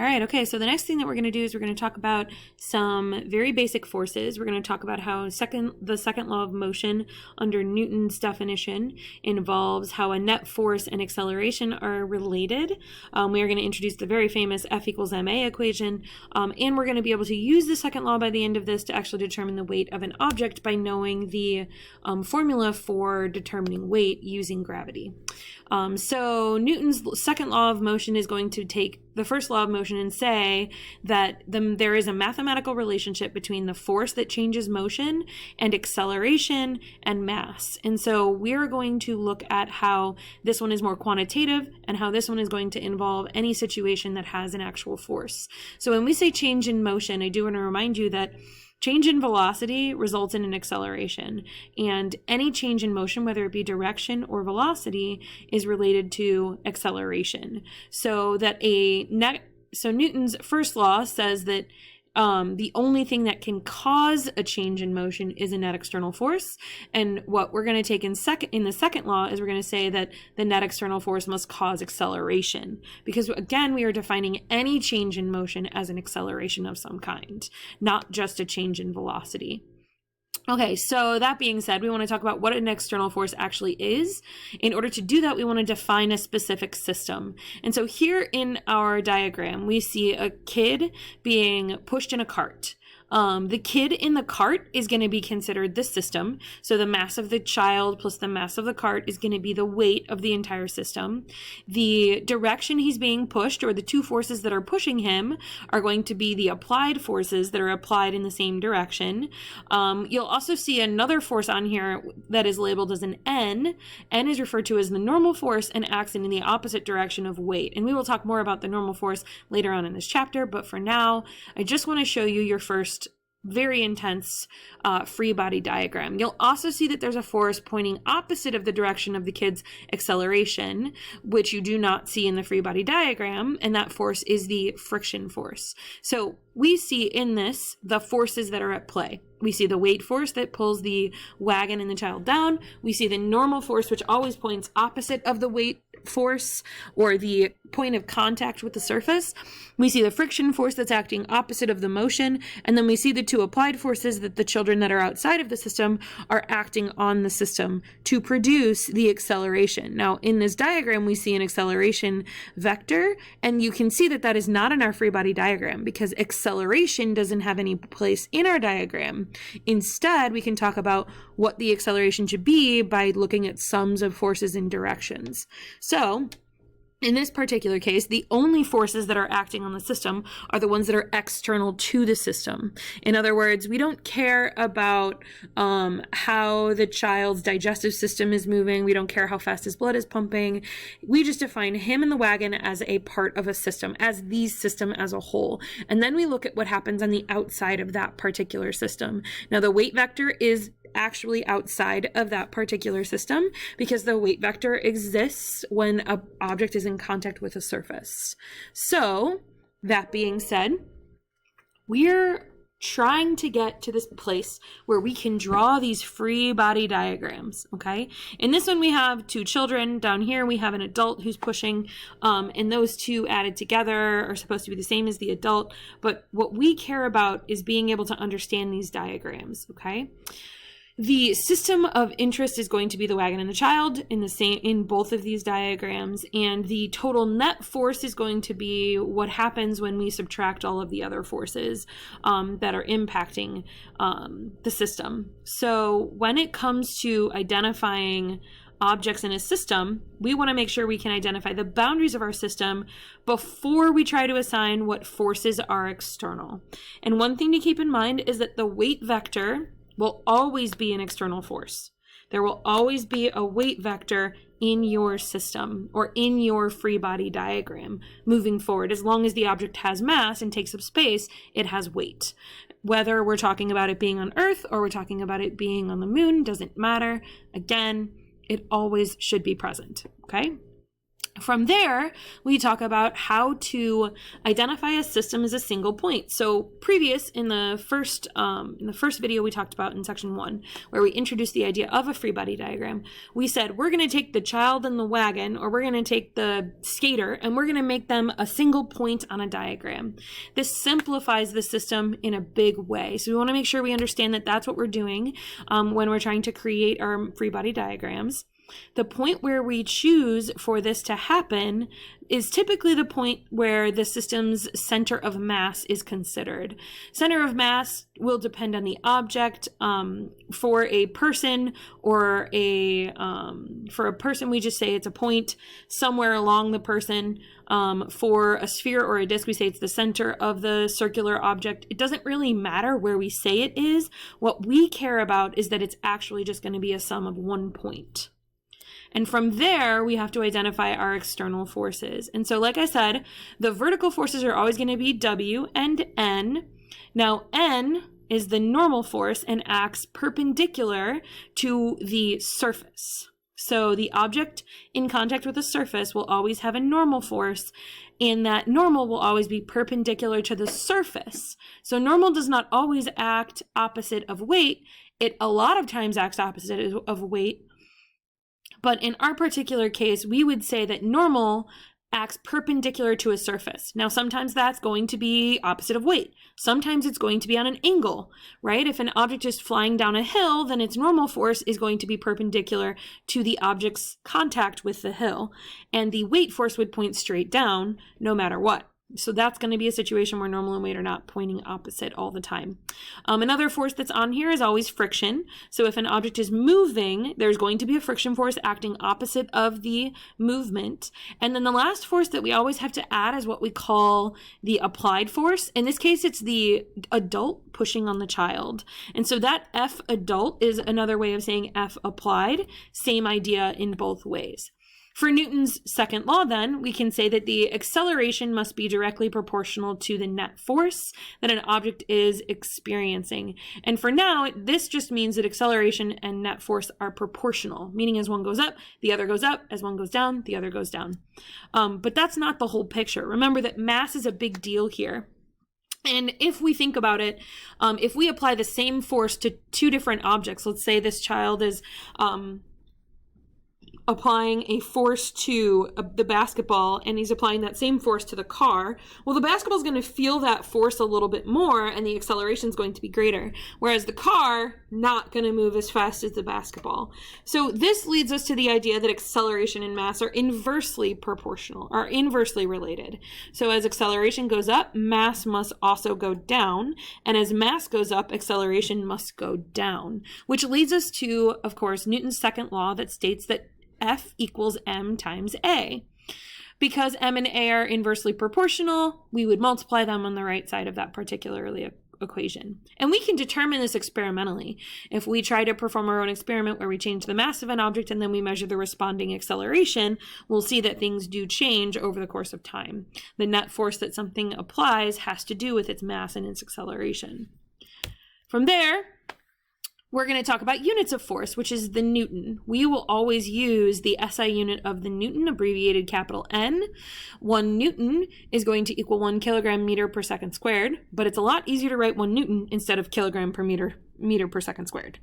All right, okay, so the next thing that we're going to do is we're going to talk about some very basic forces. We're going to talk about how the second law of motion under Newton's definition involves how a net force and acceleration are related. We are going to introduce the very famous F equals ma equation, and we're going to be able to use the second law by the end of this to actually determine the weight of an object by knowing the formula for determining weight using gravity. So Newton's second law of motion is going to take the first law of motion and say that there is a mathematical relationship between the force that changes motion and acceleration and mass. And so we're going to look at how this one is more quantitative and how this one is going to involve any situation that has an actual force. So when we say change in motion, I do want to remind you that change in velocity results in an acceleration, and any change in motion, whether it be direction or velocity, is related to acceleration. So Newton's first law says that the only thing that can cause a change in motion is a net external force. And what we're going to take in the second law is we're going to say that the net external force must cause acceleration, because again, we are defining any change in motion as an acceleration of some kind, not just a change in velocity. Okay, so that being said, we want to talk about what an external force actually is. In order to do that, we want to define a specific system. And so here in our diagram, we see a kid being pushed in a cart. The kid in the cart is going to be considered the system. So the mass of the child plus the mass of the cart is going to be the weight of the entire system. The direction he's being pushed, or the two forces that are pushing him, are going to be the applied forces that are applied in the same direction. You'll also see another force on here that is labeled as an N. N is referred to as the normal force and acts in the opposite direction of weight. And we will talk more about the normal force later on in this chapter, but for now, I just want to show you your first very intense free body diagram. You'll also see that there's a force pointing opposite of the direction of the kid's acceleration, which you do not see in the free body diagram, and that force is the friction force. So we see in this the forces that are at play. We see the weight force that pulls the wagon and the child down. We see the normal force, which always points opposite of the weight force or the point of contact with the surface. We see the friction force that's acting opposite of the motion, and then we see the two applied forces that the children that are outside of the system are acting on the system to produce the acceleration. Now, in this diagram, we see an acceleration vector, and you can see that that is not in our free body diagram because acceleration doesn't have any place in our diagram. Instead, we can talk about what the acceleration should be by looking at sums of forces and directions. So, in this particular case, the only forces that are acting on the system are the ones that are external to the system. In other words, we don't care about how the child's digestive system is moving. We don't care how fast his blood is pumping. We just define him and the wagon as a part of a system, as the system as a whole. And then we look at what happens on the outside of that particular system. Now, the weight vector is actually outside of that particular system because the weight vector exists when an object is in contact with a surface. So, that being said, we're trying to get to this place where we can draw these free body diagrams, okay? In this one, we have two children. Down here, we have an adult who's pushing, and those two added together are supposed to be the same as the adult. But what we care about is being able to understand these diagrams, okay? The system of interest is going to be the wagon and the child in both of these diagrams, and the total net force is going to be what happens when we subtract all of the other forces that are impacting the system. So when it comes to identifying objects in a system, we want to make sure we can identify the boundaries of our system before we try to assign what forces are external. And one thing to keep in mind is that the weight vector will always be an external force. There will always be a weight vector in your system or in your free body diagram moving forward. As long as the object has mass and takes up space, it has weight. Whether we're talking about it being on Earth or we're talking about it being on the moon, doesn't matter. Again, it always should be present, okay? From there, we talk about how to identify a system as a single point. So in the first video we talked about in section 1, where we introduced the idea of a free body diagram, we said we're going to take the child in the wagon, or we're going to take the skater, and we're going to make them a single point on a diagram. This simplifies the system in a big way. So we want to make sure we understand that that's what we're doing when we're trying to create our free body diagrams. The point where we choose for this to happen is typically the point where the system's center of mass is considered. Center of mass will depend on the object. For a person or for a person, we just say it's a point somewhere along the person. For a sphere or a disk, we say it's the center of the circular object. It doesn't really matter where we say it is. What we care about is that it's actually just going to be a sum of one point. And from there, we have to identify our external forces. And so, like I said, the vertical forces are always going to be W and N. Now, N is the normal force and acts perpendicular to the surface. So the object in contact with the surface will always have a normal force, and that normal will always be perpendicular to the surface. So normal does not always act opposite of weight. It a lot of times acts opposite of weight. But in our particular case, we would say that normal acts perpendicular to a surface. Now, sometimes that's going to be opposite of weight. Sometimes it's going to be on an angle, right? If an object is flying down a hill, then its normal force is going to be perpendicular to the object's contact with the hill. And the weight force would point straight down no matter what. So that's going to be a situation where normal and weight are not pointing opposite all the time. Another force that's on here is always friction. So if an object is moving, there's going to be a friction force acting opposite of the movement. And then the last force that we always have to add is what we call the applied force. In this case, it's the adult pushing on the child. And so that F adult is another way of saying F applied. Same idea in both ways. For Newton's second law, then, we can say that the acceleration must be directly proportional to the net force that an object is experiencing. And for now, this just means that acceleration and net force are proportional, meaning as one goes up, the other goes up, as one goes down, the other goes down. But that's not the whole picture. Remember that mass is a big deal here. And if we think about it, if we apply the same force to two different objects, let's say this child is applying a force to the basketball, and he's applying that same force to the car, well, the basketball is going to feel that force a little bit more, and the acceleration is going to be greater, whereas the car not going to move as fast as the basketball. So this leads us to the idea that acceleration and mass are inversely proportional, are inversely related. So as acceleration goes up, mass must also go down, and as mass goes up, acceleration must go down, which leads us to, of course, Newton's second law that states that F equals m times a. Because m and a are inversely proportional, we would multiply them on the right side of that particular equation. And we can determine this experimentally. If we try to perform our own experiment where we change the mass of an object and then we measure the responding acceleration, we'll see that things do change over the course of time. The net force that something applies has to do with its mass and its acceleration. From there, we're going to talk about units of force, which is the Newton. We will always use the SI unit of the Newton, abbreviated capital N. 1 Newton is going to equal 1 kilogram meter per second squared, but it's a lot easier to write 1 Newton instead of kilogram per meter per second squared.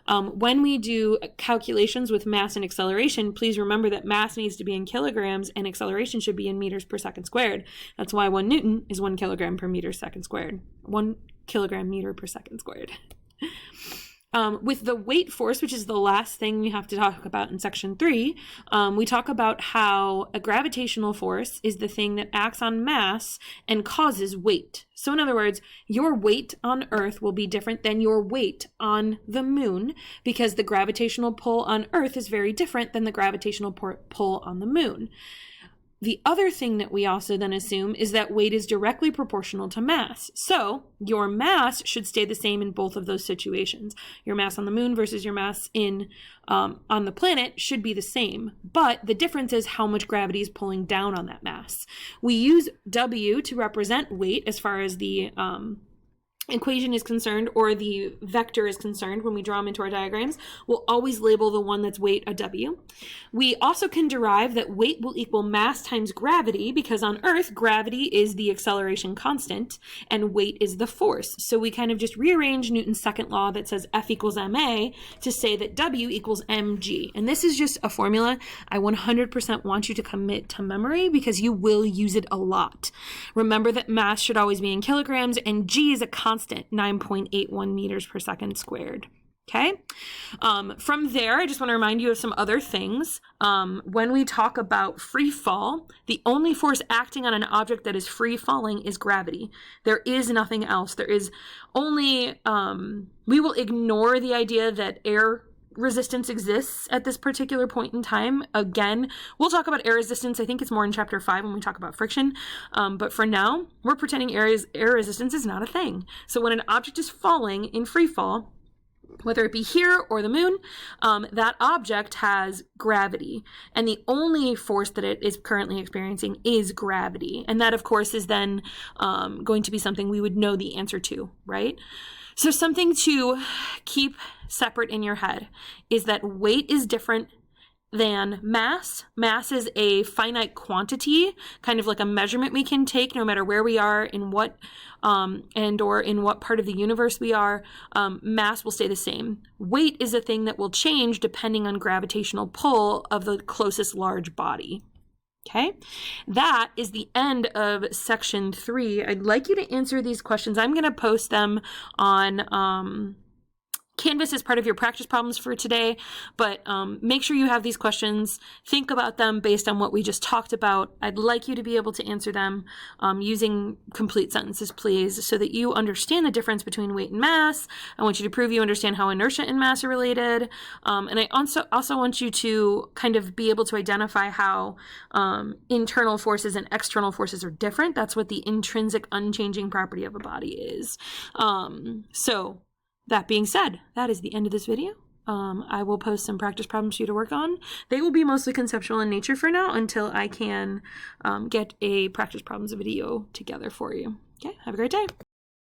When we do calculations with mass and acceleration, please remember that mass needs to be in kilograms and acceleration should be in meters per second squared. That's why 1 Newton is 1 kilogram per meter second squared. 1 kilogram meter per second squared. With the weight force, which is the last thing we have to talk about in section 3, we talk about how a gravitational force is the thing that acts on mass and causes weight. So in other words, your weight on Earth will be different than your weight on the moon because the gravitational pull on Earth is very different than the gravitational pull on the moon. The other thing that we also then assume is that weight is directly proportional to mass. So your mass should stay the same in both of those situations. Your mass on the moon versus your mass on the planet should be the same. But the difference is how much gravity is pulling down on that mass. We use W to represent weight as far as the equation is concerned, or the vector is concerned, when we draw them into our diagrams, we'll always label the one that's weight a W. We also can derive that weight will equal mass times gravity, because on Earth, gravity is the acceleration constant and weight is the force. So we kind of just rearrange Newton's second law that says F equals ma to say that W equals mg. And this is just a formula I 100% want you to commit to memory, because you will use it a lot. Remember that mass should always be in kilograms, and g is a constant, 9.81 meters per second squared. Okay. From there, I just want to remind you of some other things. When we talk about free fall, the only force acting on an object that is free falling is gravity. There is nothing else. There is only, we will ignore the idea that air resistance exists at this particular point in time. Again, we'll talk about air resistance. I think it's more in chapter 5 when we talk about friction. But for now, we're pretending air resistance is not a thing. So when an object is falling in free fall, whether it be here or the moon, that object has gravity. And the only force that it is currently experiencing is gravity. And that, of course, is then going to be something we would know the answer to, right? So something to keep separate in your head is that weight is different than mass. Mass is a finite quantity, kind of like a measurement we can take no matter where we are, in what or in what part of the universe we are. Mass will stay the same. Weight is a thing that will change depending on gravitational pull of the closest large body. Okay, that is the end of section 3. I'd like you to answer these questions. I'm going to post them on Canvas as part of your practice problems for today, but make sure you have these questions. Think about them based on what we just talked about. I'd like you to be able to answer them using complete sentences, please, so that you understand the difference between weight and mass. I want you to prove you understand how inertia and mass are related. And I also want you to kind of be able to identify how internal forces and external forces are different. That's what the intrinsic unchanging property of a body is. So that being said, that is the end of this video. I will post some practice problems for you to work on. They will be mostly conceptual in nature for now until I can get a practice problems video together for you. Okay, have a great day.